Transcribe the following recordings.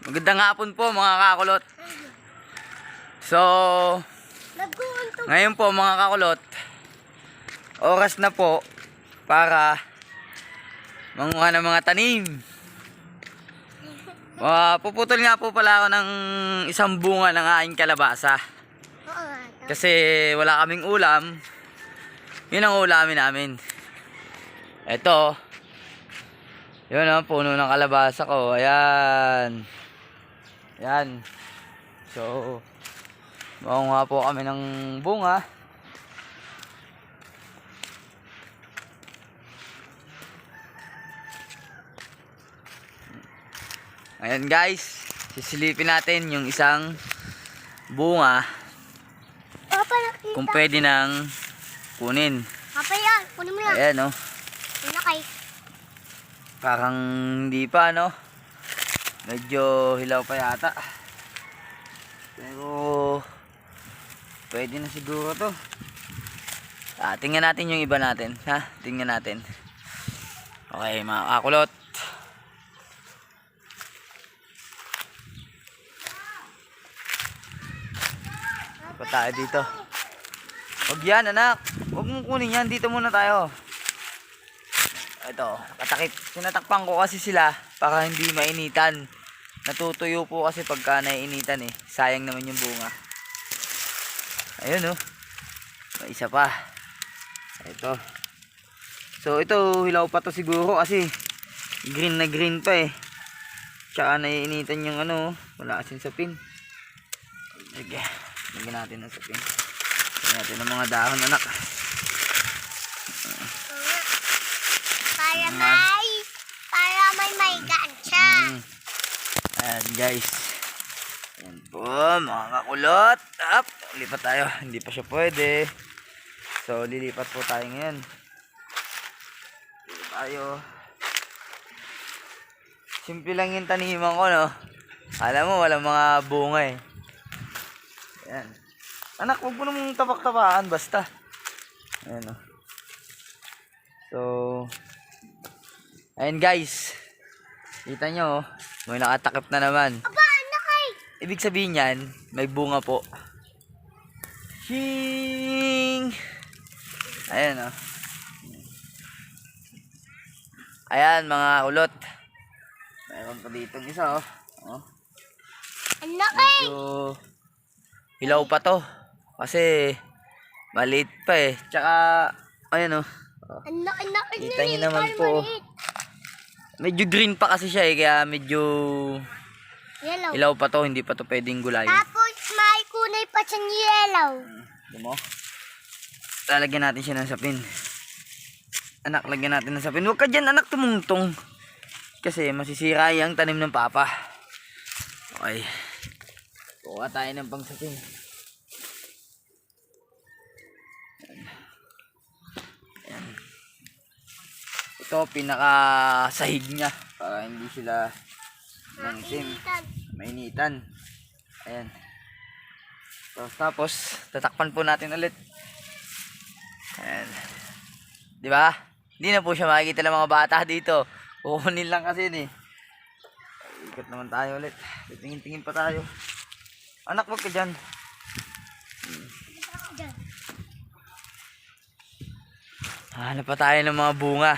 Magandang hapon po mga kakulot. So, ngayon po mga kakulot, oras na po para manguha ng mga tanim. Puputol nga po pala ako ng isang bunga ng aking kalabasa. Kasi wala kaming ulam. Yun ang ulamin namin. Ito. Yun ang puno ng kalabasa ko. Ayan. Ayan. So, manguha po kami ng bunga. Ayan guys. Sisilipin natin yung isang bunga. Kung pwede nang kunin. Papa yan, kunin mo na. Ayan o. Nakay. Parang hindi pa no. Medyo hilaw pa yata. Pero pwede na siguro to. Tingnan natin yung iba natin. Tingnan natin. Okay mga kakulot. Pa tayo dito. Huwag yan anak. Huwag mong kunin yan. Dito muna tayo. Ito. Katakip. Sinatakpan ko kasi sila para hindi mainitan. Natutuyo po kasi pagka naiinitan eh. Sayang naman yung bunga. Ayun oh. May isa pa. Ito. So ito hilaw pa to siguro kasi green na green pa eh. Tsaka naiinitan yung ano. Wala kasing sapin. Sige. Lagyan natin ng sapin. Lagyan natin ng mga dahon anak. Para may gansya. Ayan guys. Ayan po mga kakulot. Lipat tayo. Hindi pa siya pwede. So lilipat po tayo ngayon. Lilipat tayo. Simple lang yung taniman ko no. Alam mo walang mga bunga eh. Ayan. Anak huwag mo namang tapak-tapakan basta. Ayan o. So ayan guys. Kita nyo may nakatakip na naman. Aba, nakay. Ibig sabihin yan, may bunga po. Shing! Ayan o. Ayan mga ulot. Mayroon pa dito isa oh. Nakay. Medyo hilaw pa to. Kasi maliit pa eh. Tsaka ayan o. Nakay. Kita nyo naman po. Medyo green pa kasi siya eh. Kaya medyo Yellow. hilaw pa to. Hindi pa to pwedeng gulayin. Tapos may kulay pa siyang yellow. Alam mo? Lalagyan natin siya ng sapin. Anak, lagyan natin ng sapin. Huwag ka dyan anak tumungtong. Kasi masisira yung tanim ng papa. Okay. Kuha tayo ng pangsapin. Ayan. Ito pinaka-sahig niya. Para hindi sila mangitim. Mainitan. Ayan. Tapos tatakpan po natin ulit. Ayan. Di ba? Hindi na po siya makikita ng mga bata dito. Kukunin lang kasi yun eh. Ikot naman tayo ulit. Tingin-tingin pa tayo. Anak, wag ka dyan. Hanap pa tayo ng mga bunga.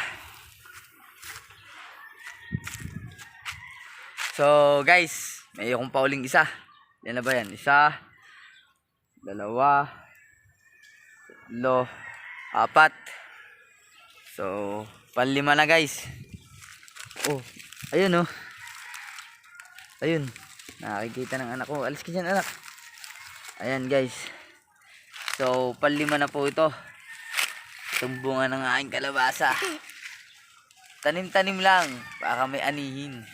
So guys, may akong pauling isa. Yan na ba yan? Isa, dalawa, tatlo, apat. So, panlima na guys. Oh, ayun oh. Ayun. Nakikita ng anak ko. Alis ka dyan anak. Ayan guys. So, panlima na po ito. Itong bunga ng aking kalabasa. Tanim-tanim lang. Baka may anihin.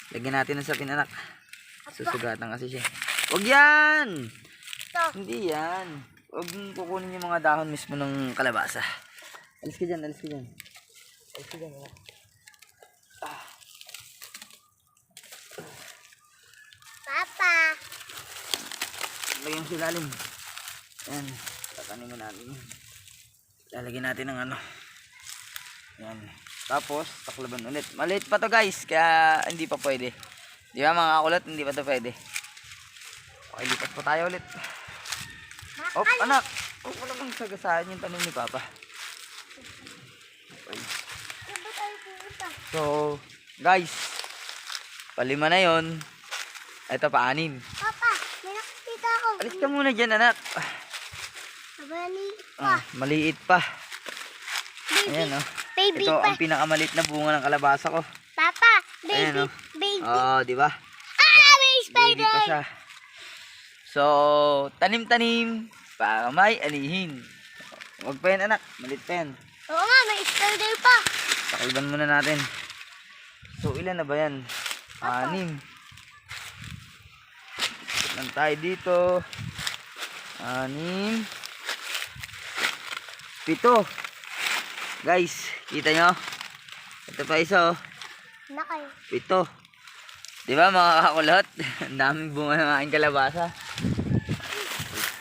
Lagyan natin ng sapin anak. Susugatan kasi siya. Huwag yan! Ito. Hindi yan. Huwag mong kukunin yung mga dahon mismo ng kalabasa. Alis ka dyan, alis ka dyan. Alis ka dyan anak. Papa. Lagyan sa ilalim. Ayan. Tatanin mo natin. Lalagyan natin ng ano. Ayan. Tapos, taklaban ulit. Maliit pa to guys. Kaya hindi pa pwede. Di ba mga kakulot, hindi pa to pwede. Okay, lipat po tayo ulit. Op, anak! Huwag mo namang sagasaan yung tanim ni Papa. Okay. Saan ba tayo pupunta? So, guys, palima na yon. Ito pa, 6. Papa, may nakikita ako. Alis ka muna dyan, anak. Mabali pa. Maliit pa. Baby, Ayan, oh. baby Ito pa. ang pinakamaliit na bunga ng kalabasa ko. Papa, baby, Ayan, oh. baby. Oh, di ba? May Baby spider. pa siya. So, tanim-tanim para may anihin. Huwag pa yan, anak. Malit pa yan. Oo nga, may spider pa. Pakilban muna natin. So, ilan na ba yan? 6. Ikot lang tayo dito. 6. 7. Guys, kita nyo? Ito pa isa, oh. Nakay. 7. Di ba mga kakulot? Ang daming bunga ng aking kalabasa.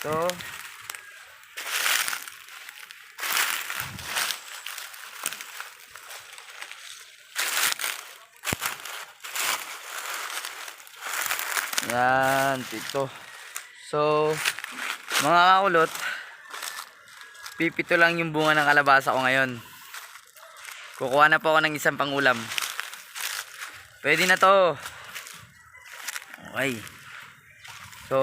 7. Yan, 7. So, mga kakulot, pipito lang yung bunga ng kalabasa ko ngayon. Kukuha na po ako ng isang pangulam. Pwede na to. Okay. So,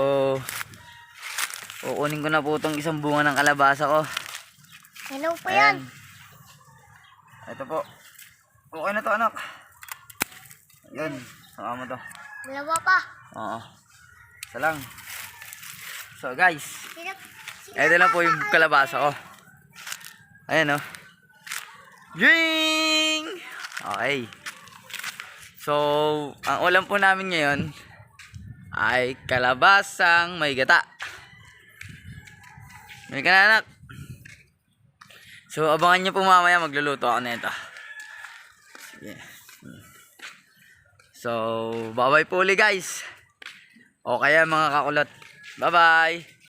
kukunin ko na po itong isang bunga ng kalabasa ko. Hello po yan. Ito po. Okay na to, anak. Ayun. Saka mo to. Dalawa pa. Oo. Isa lang. So, guys. Sino Ito lang po yung kalabasa ko. Ayan, oh. Ding! Okay. So, ang ulam po namin ngayon ay kalabasang may gata. May ka na, anak. So, abangan nyo po mamaya, magluluto ako na ito. Sige. So, bye-bye po ulit, guys. O kaya mga kakulot. Bye-bye.